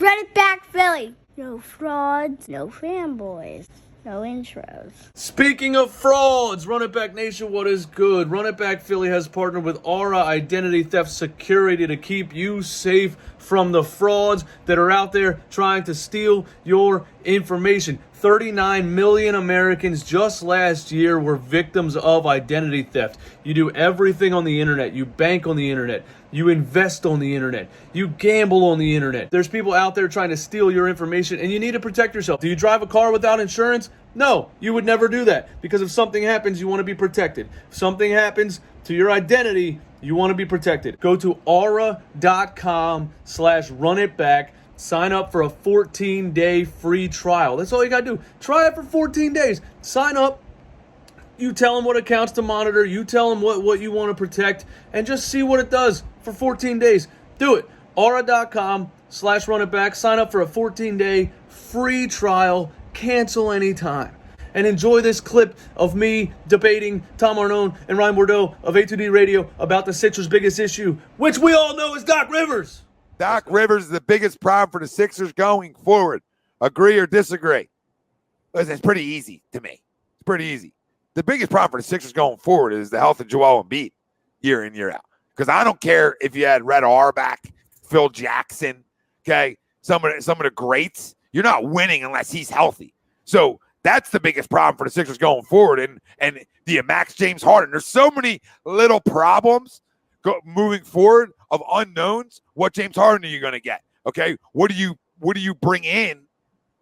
Run it back, Philly. No frauds, no fanboys, no intros. Speaking of frauds, Run It Back Nation, what is good? Run It Back Philly has partnered with Aura Identity Theft Security to keep you safe from the frauds that are out there trying to steal your information. 39 million Americans just last year were victims of identity theft. You do everything on the internet. You bank on the internet. You invest on the internet. You gamble on the internet. There's people out there trying to steal your information, and you need to protect yourself. Do you drive a car without insurance? No, you would never do that, because if something happens, you want to be protected. If something happens to your identity, you want to be protected. Go to aura.com/runitback. Sign up for a 14-day free trial. That's all you got to do. Try it for 14 days. Sign up. You tell them what accounts to monitor. You tell them what you want to protect, and just see what it does for 14 days. Do it. Aura.com/runitback. Sign up for a 14-day free trial. Cancel anytime. And enjoy this clip of me debating Tom Arnone and Ryan Bordo of A2D Radio about the Sixers' biggest issue, which we all know is Doc Rivers. Doc Rivers is the biggest problem for the Sixers going forward. Agree or disagree? Listen, it's pretty easy to me. It's pretty easy. The biggest problem for the Sixers going forward is the health of Joel Embiid year in, year out. Because I don't care if you had Red Auerbach, Phil Jackson, okay, some of the greats. You're not winning unless he's healthy. So that's the biggest problem for the Sixers going forward. And the Max James Harden. There's so many little problems moving forward of unknowns. What James Harden are you going to get? Okay, what do you bring in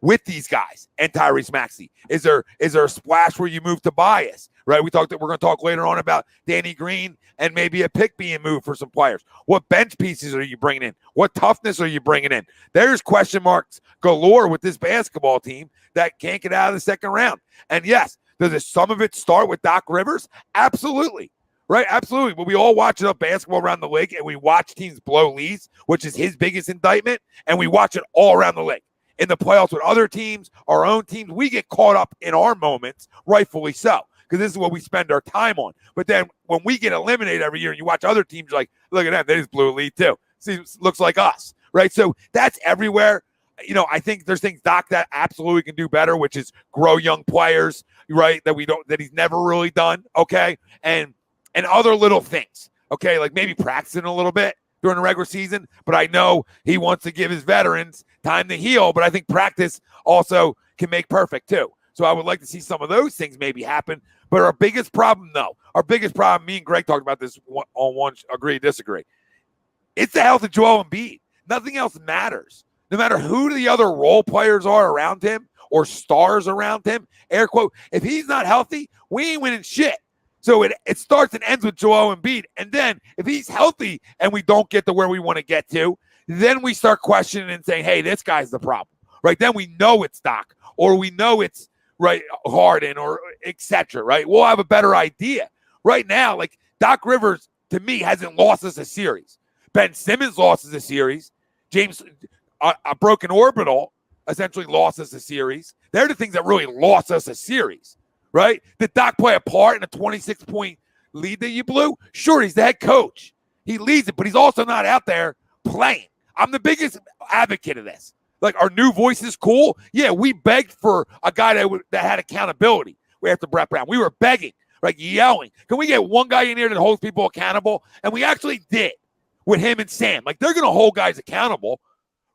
with these guys and Tyrese Maxey? Is there a splash where you move Tobias? Right, we're going to talk later on about Danny Green and maybe a pick being moved for some players. What bench pieces are you bringing in? What toughness are you bringing in? There's question marks galore with this basketball team that can't get out of the second round. And yes, does some of it start with Doc Rivers? Absolutely. Right, absolutely. But we all watch enough basketball around the league, and we watch teams blow leads, which is his biggest indictment, and we watch it all around the league. In the playoffs with other teams, our own teams, we get caught up in our moments, rightfully so, because this is what we spend our time on. But then when we get eliminated every year and you watch other teams, you're like, look at them, they just blew a lead too. Seems looks like us, right? So that's everywhere. You know, I think there's things Doc that absolutely can do better, which is grow young players, right? That he's never really done, okay? And other little things, okay? Like maybe practicing a little bit during the regular season, but I know he wants to give his veterans time to heal, but I think practice also can make perfect too. So I would like to see some of those things maybe happen. But our biggest problem, me and Greg talked about this on one, agree, disagree. It's the health of Joel Embiid. Nothing else matters. No matter who the other role players are around him or stars around him, air quote, if he's not healthy, we ain't winning shit. So it starts and ends with Joel Embiid. And then if he's healthy and we don't get to where we want to get to, then we start questioning and saying, hey, this guy's the problem, right? Then we know it's Doc, or we know it's, right, Harden, or et cetera, right? We'll have a better idea. Right now, like Doc Rivers, to me, hasn't lost us a series. Ben Simmons lost us a series. James, a broken orbital, essentially lost us a series. They're the things that really lost us a series. Right? Did Doc play a part in a 26-point lead that you blew? Sure, he's the head coach. He leads it, but he's also not out there playing. I'm the biggest advocate of this. Like, our new voice is cool. Yeah, we begged for a guy that had accountability after Brett Brown. We were begging, like yelling. Can we get one guy in here that holds people accountable? And we actually did with him and Sam. Like, they're going to hold guys accountable,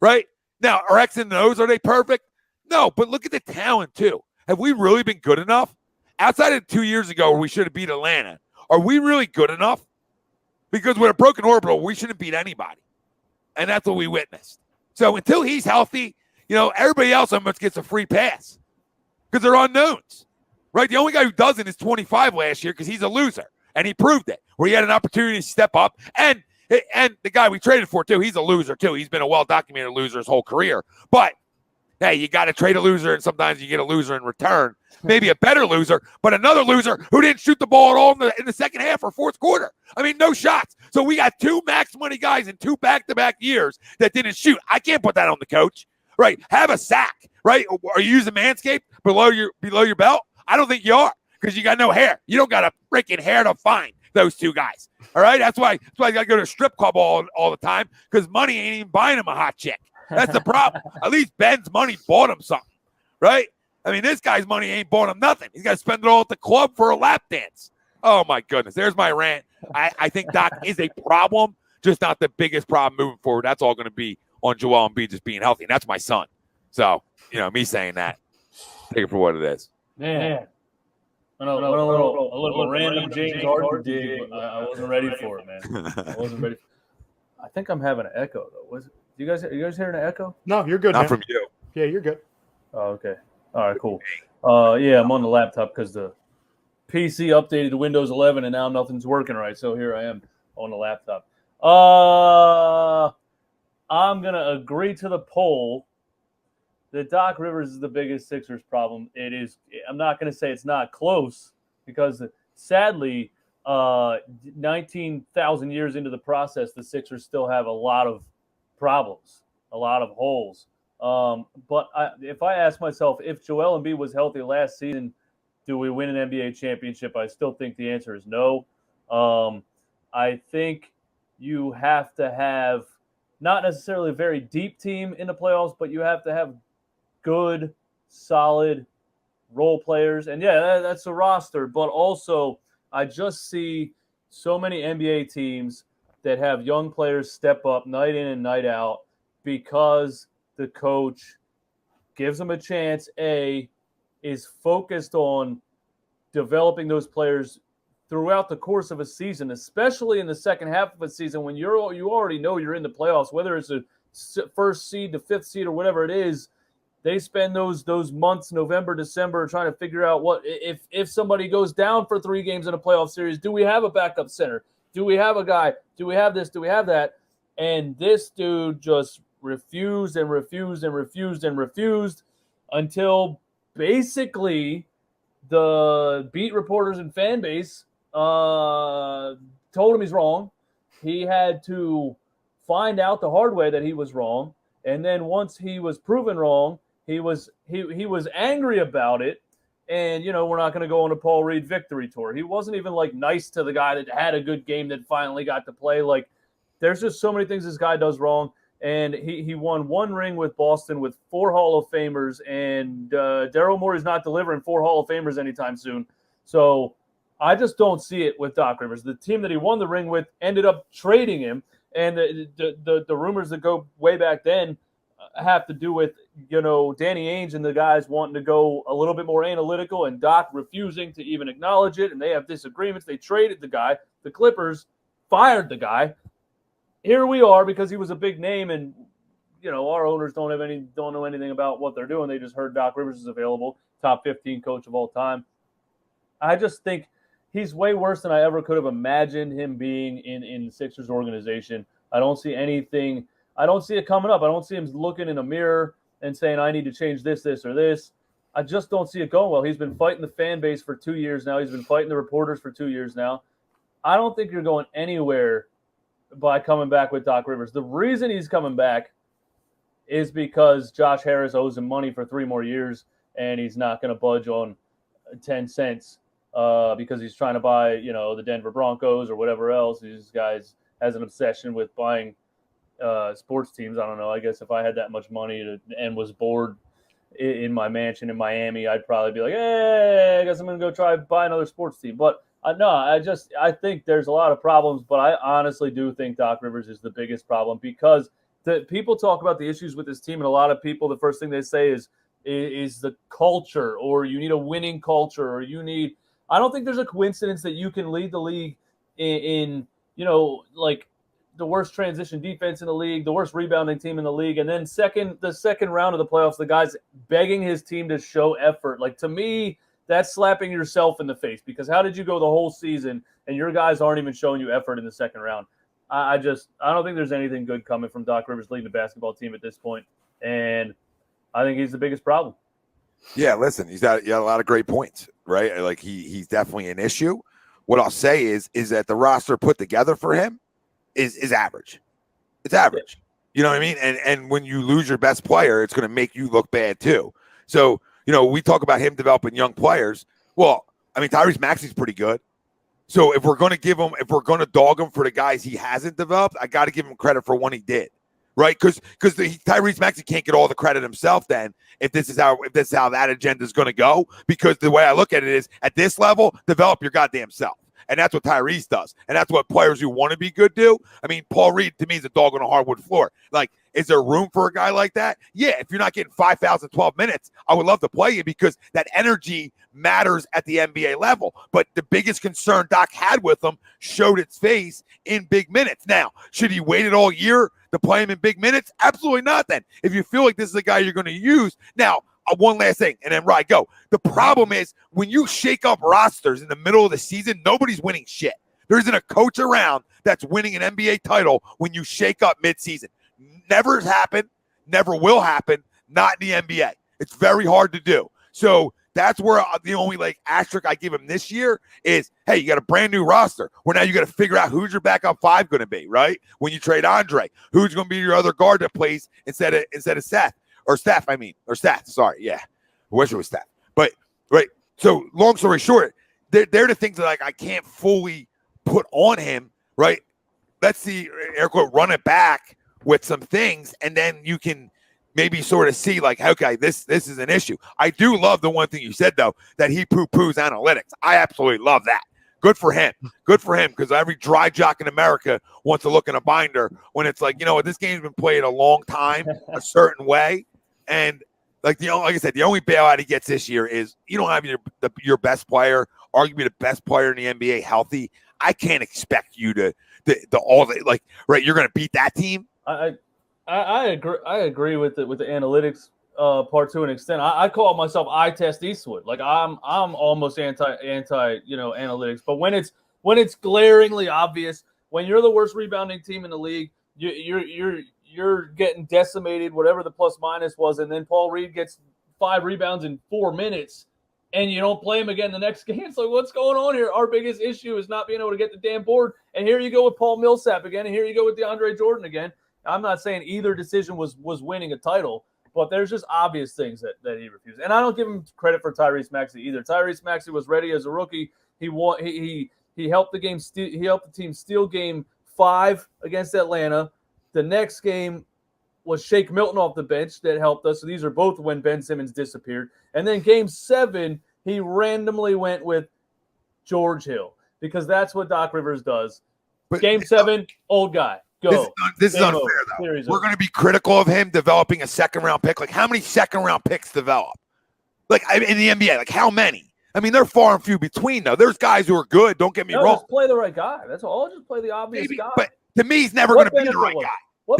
right? Now, our X and O's, are they perfect? No, but look at the talent, too. Have we really been good enough? Outside of 2 years ago where we should have beat Atlanta, are we really good enough? Because with a broken orbital, we shouldn't beat anybody. And that's what we witnessed. So until he's healthy, you know, everybody else almost gets a free pass because they're unknowns, right? The only guy who doesn't is 25 last year because he's a loser, and he proved it, where he had an opportunity to step up. And the guy we traded for, too, he's a loser, too. He's been a well-documented loser his whole career. But hey, you got to trade a loser, and sometimes you get a loser in return. Maybe a better loser, but another loser who didn't shoot the ball at all in the second half or fourth quarter. I mean, no shots. So we got two max money guys in two back-to-back years that didn't shoot. I can't put that on the coach, right? Have a sack, right? Are you using Manscaped below your belt? I don't think you are, because you got no hair. You don't got a freaking hair to find those two guys. All right, that's why I got to go to a strip club all the time, because money ain't even buying them a hot chick. That's the problem. At least Ben's money bought him something, right? I mean, this guy's money ain't bought him nothing. He's got to spend it all at the club for a lap dance. Oh, my goodness. There's my rant. I think Doc is a problem, just not the biggest problem moving forward. That's all going to be on Joel Embiid just being healthy. And that's my son. So, me saying that, take it for what it is. Man. A little random James Harden dig. I wasn't ready for it, man. I wasn't ready. I think I'm having an echo, though. You guys hearing an echo? No, you're good, Not man. from you. Yeah, you're good. Oh, okay. All right, cool. Yeah, I'm on the laptop because the PC updated to Windows 11, and now nothing's working right. So here I am on the laptop. I'm going to agree to the poll that Doc Rivers is the biggest Sixers problem. It is. I'm not going to say it's not close because, sadly, 19,000 years into the process, the Sixers still have a lot of problems, a lot of holes. But if I ask myself, if Joel Embiid was healthy last season, do we win an NBA championship? I still think the answer is no. I think you have to have not necessarily a very deep team in the playoffs, but you have to have good, solid role players. And, yeah, that's a roster. But also, I just see so many NBA teams that have young players step up night in and night out because the coach gives them a chance, is focused on developing those players throughout the course of a season, especially in the second half of a season when you already know you're in the playoffs, whether it's a first seed to fifth seed or whatever it is. They spend those months, November, December, trying to figure out what if somebody goes down for 3 games in a playoff series, do we have a backup center? Do we have a guy? Do we have this? Do we have that? And this dude just refused and refused and refused and refused until basically the beat reporters and fan base told him he's wrong. He had to find out the hard way that he was wrong. And then once he was proven wrong, he was angry about it. And, we're not going to go on a Paul Reed victory tour. He wasn't even, nice to the guy that had a good game that finally got to play. There's just so many things this guy does wrong. And he won 1 ring with Boston with 4 Hall of Famers. And Daryl Morey's not delivering 4 Hall of Famers anytime soon. So I just don't see it with Doc Rivers. The team that he won the ring with ended up trading him. And the rumors that go way back then have to do with, Danny Ainge and the guys wanting to go a little bit more analytical and Doc refusing to even acknowledge it. And they have disagreements. They traded the guy. The Clippers fired the guy. Here we are because he was a big name, and our owners don't know anything about what they're doing. They just heard Doc Rivers is available, top 15 coach of all time. I just think he's way worse than I ever could have imagined him being in the Sixers organization. I don't see anything. I don't see it coming up. I don't see him looking in a mirror and saying, I need to change this, or this. I just don't see it going well. He's been fighting the fan base for 2 years now. He's been fighting the reporters for 2 years now. I don't think you're going anywhere by coming back with Doc Rivers. The reason he's coming back is because Josh Harris owes him money for 3 more years, and he's not going to budge on 10 cents because he's trying to buy, the Denver Broncos or whatever else. These guys has an obsession with buying sports teams. I don't know. I guess if I had that much money and was bored in my mansion in Miami, I'd probably be like, hey, I guess I'm going to go try buy another sports team. But no, I think there's a lot of problems, but I honestly do think Doc Rivers is the biggest problem because the people talk about the issues with this team, and a lot of people, the first thing they say is the culture, or you need a winning culture, or you need. I don't think there's a coincidence that you can lead the league in the worst transition defense in the league, the worst rebounding team in the league, and then the second round of the playoffs, the guy's begging his team to show effort. To me, that's slapping yourself in the face, because how did you go the whole season and your guys aren't even showing you effort in the second round? I don't think there's anything good coming from Doc Rivers leading the basketball team at this point, and I think he's the biggest problem. Yeah, listen, he's got a lot of great points, right? He's definitely an issue. What I'll say is that the roster put together for him is average. It's average. You know what I mean? And when you lose your best player, it's going to make you look bad too. So, we talk about him developing young players. Well, I mean, Tyrese Maxey's pretty good. So if we're going to dog him for the guys he hasn't developed, I got to give him credit for one he did, right? Because Tyrese Maxey can't get all the credit himself then if this is how that agenda is going to go. Because the way I look at it is, at this level, develop your goddamn self. And that's what Tyrese does. And that's what players who want to be good do. I mean, Paul Reed, to me, is a dog on a hardwood floor. Like, is there room for a guy like that? Yeah, if you're not getting 5,000, 12 minutes, I would love to play you because that energy matters at the NBA level. But the biggest concern Doc had with him showed its face in big minutes. Now, should he wait it all year to play him in big minutes? Absolutely not then. If you feel like this is a guy you're going to use. Now, one last thing, and then Ryan, go. The problem is when you shake up rosters in the middle of the season, nobody's winning shit. There isn't a coach around that's winning an NBA title when you shake up midseason. Never has happened, never will happen, not in the NBA. It's very hard to do. So that's where the only asterisk I give him this year is, hey, you got a brand new roster where now you got to figure out who's your backup five going to be, right? When you trade Andre, who's going to be your other guard that plays instead of Seth. Or Seth, sorry, yeah. I wish it was Seth. But, right, so long story short, they're the things that, I can't fully put on him, right? Let's see, air quote, run it back with some things, and then you can maybe sort of see, okay, this is an issue. I do love the one thing you said, though, that he poo-poos analytics. I absolutely love that. Good for him. Good for him, because every dry jock in America wants to look in a binder when it's like, this game's been played a long time, a certain way. And like I said, the only bailout he gets this year is you don't have your best player, arguably the best player in the NBA, healthy. I can't expect you to right. You're going to beat that team. I agree. I agree with the analytics part to an extent. I call myself eye test Eastwood. Like I'm almost anti analytics. But when it's glaringly obvious, when you're the worst rebounding team in the league, you're getting decimated, whatever the plus minus was, and then Paul Reed gets 5 rebounds in 4 minutes, and you don't play him again the next game. It's like, what's going on here? Our biggest issue is not being able to get the damn board, and here you go with Paul Millsap again, and here you go with DeAndre Jordan again. I'm not saying either decision was winning a title, but there's just obvious things that he refused. And I don't give him credit for Tyrese Maxey either. Tyrese Maxey was ready as a rookie. He helped the game. He helped the team steal Game 5 against Atlanta. The next game was Shake Milton off the bench that helped us. So these are both when Ben Simmons disappeared. And then Game 7, he randomly went with George Hill because that's what Doc Rivers does. But Game 7, old guy. Go. This is unfair, though. We're going to be critical of him developing a second-round pick. Like, how many second-round picks develop? Like, in the NBA, like, how many? I mean, they're far and few between, though. There's guys who are good. Don't get me wrong. Just play the right guy. That's all. Just play the obvious guy. But to me, he's never going to be the right guy. What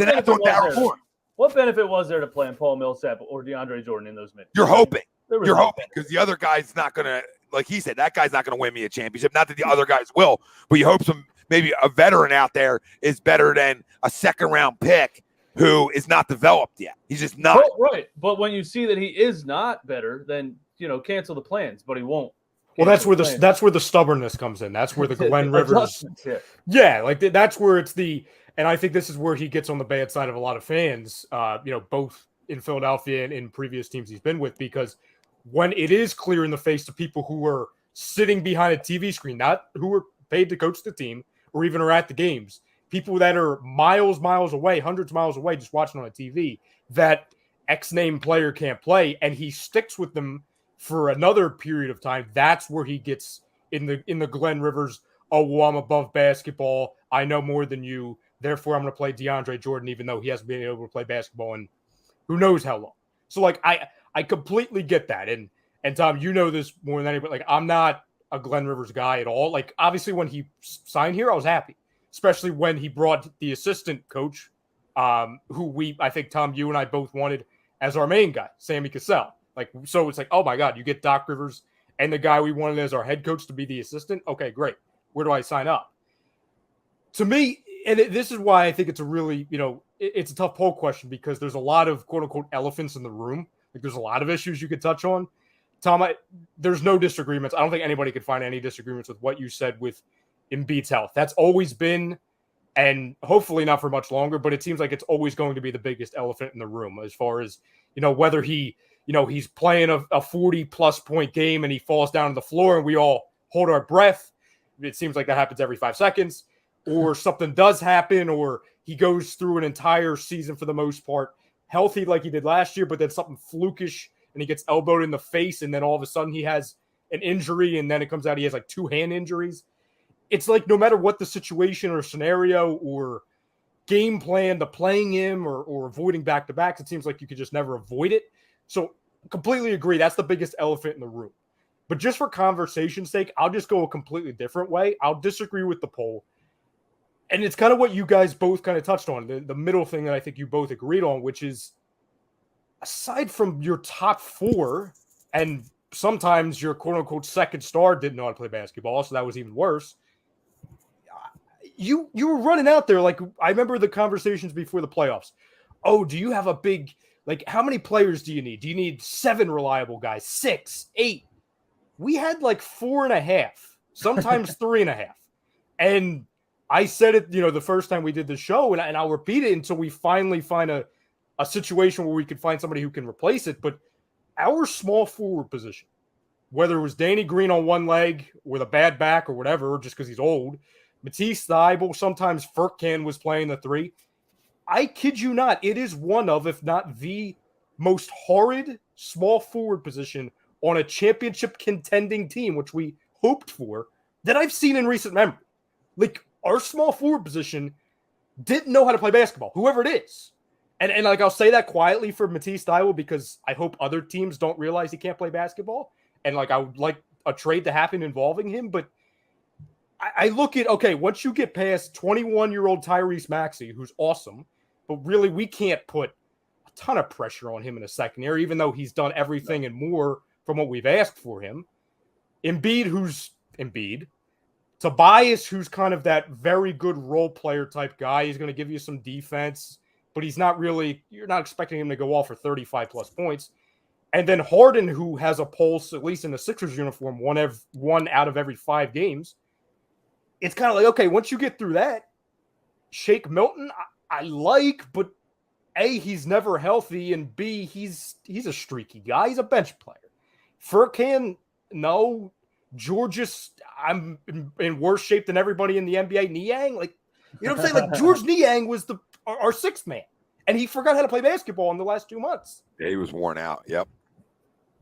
benefit was there to playing Paul Millsap or DeAndre Jordan in those minutes? You're hoping because the other guy's not going to, like he said, that guy's not going to win me a championship. Not that the other guys will, but you hope maybe a veteran out there is better than a second-round pick who is not developed yet. He's just not. Right. But when you see that he is not better, then, cancel the plans, but he won't. Well, that's where the stubbornness comes in. That's where the Glen Rivers. Yeah, like that's where it's and I think this is where he gets on the bad side of a lot of fans, both in Philadelphia and in previous teams he's been with, because when it is clear in the face to people who are sitting behind a TV screen, not who are paid to coach the team or even are at the games, people that are miles away, hundreds of miles away, just watching on a TV, that X name player can't play, and he sticks with them for another period of time. That's where he gets in the Glen Rivers, oh, well, I'm above basketball. I know more than you. Therefore, I'm going to play DeAndre Jordan, even though he hasn't been able to play basketball in who knows how long. So, I completely get that. And Tom, you know this more than anybody. I'm not a Glen Rivers guy at all. Obviously, when he signed here, I was happy, especially when he brought the assistant coach, who I think, Tom, you and I both wanted as our main guy, Sammy Cassell. So it's like, oh, my God, you get Doc Rivers and the guy we wanted as our head coach to be the assistant? Okay, great. Where do I sign up? To me, and this is why I think it's a really, it's a tough poll question because there's a lot of quote-unquote elephants in the room. There's a lot of issues you could touch on. Tom, there's no disagreements. I don't think anybody could find any disagreements with what you said with Embiid's health. That's always been, and hopefully not for much longer, but it seems like it's always going to be the biggest elephant in the room as far as, whether he's playing a 40-plus point game and he falls down to the floor and we all hold our breath. It seems like that happens every 5 seconds. Or something does happen, or he goes through an entire season for the most part healthy like he did last year, but then something flukish and he gets elbowed in the face, and then all of a sudden he has an injury, and then it comes out he has like 2 hand injuries. It's like no matter what the situation or scenario or game plan to playing him or avoiding back-to-backs, it seems like you could just never avoid it. So completely agree. That's the biggest elephant in the room. But just for conversation's sake, I'll just go a completely different way. I'll disagree with the poll. And it's kind of what you guys both kind of touched on, the middle thing that I think you both agreed on, which is aside from your top 4, and sometimes your quote-unquote second star didn't know how to play basketball, so that was even worse. You were running out there like I remember the conversations before the playoffs. Oh, do you have a big like how many players do you need? Do you need 7 reliable guys, 6, 8? We had like 4.5, sometimes 3.5. And I said it, the first time we did the show, and I'll repeat it until we finally find a situation where we can find somebody who can replace it. But our small forward position, whether it was Danny Green on one leg with a bad back or whatever, just because he's old, Matisse Thybulle, sometimes Furkan was playing the 3. I kid you not, it is one of, if not the most horrid small forward position on a championship contending team, which we hoped for, that I've seen in recent memory. Like, our small forward position didn't know how to play basketball, whoever it is. And like, I'll say that quietly for Matisse Thybulle because I hope other teams don't realize he can't play basketball. And like, I would like a trade to happen involving him, but I look at, okay, once you get past 21-year-old Tyrese Maxey, who's awesome, but really we can't put a ton of pressure on him in a second year, even though he's done everything and more from what we've asked for him. Embiid, who's Embiid. Tobias, who's kind of that very good role player type guy. He's going to give you some defense, but he's not really, you're not expecting him to go off for 35-plus points. And then Harden, who has a pulse, at least in the Sixers uniform, one out of every 5 games. It's kind of like, okay, once you get through that, Shake Milton, I like, but A, he's never healthy, and B, he's a streaky guy. He's a bench player. Furkan, no. Georges, I'm in worse shape than everybody in the NBA. Niang, like, you know what I'm saying? Like, George Niang was our 6th man, and he forgot how to play basketball in the last 2 months. Yeah, he was worn out. Yep.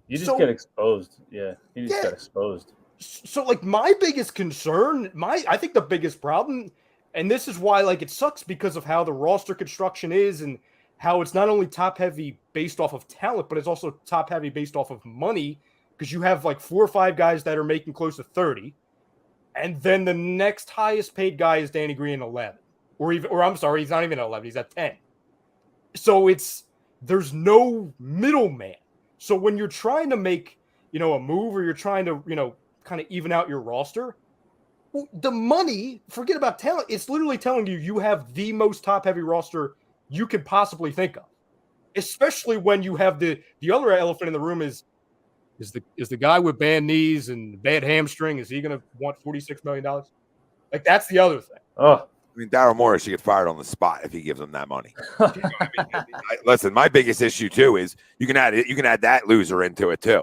You just get exposed. Yeah, he just got exposed. So, like, my biggest concern, I think the biggest problem, and this is why, like, it sucks because of how the roster construction is and how it's not only top-heavy based off of talent, but it's also top-heavy based off of money, because you have, like, 4 or 5 guys that are making close to 30, and then the next highest-paid guy is Danny Green at 11. Or I'm sorry, he's not even at 11, he's at 10. So there's no middleman. So when you're trying to make, a move, or you're trying to, kind of even out your roster, the money, forget about talent, it's literally telling you have the most top-heavy roster you could possibly think of. Especially when you have the other elephant in the room is the guy with bad knees and bad hamstring, is he going to want $46 million? Like, that's the other thing. Oh, I mean, Daryl Morris should get fired on the spot if he gives them that money. Listen, my biggest issue too is you can add that loser into it too.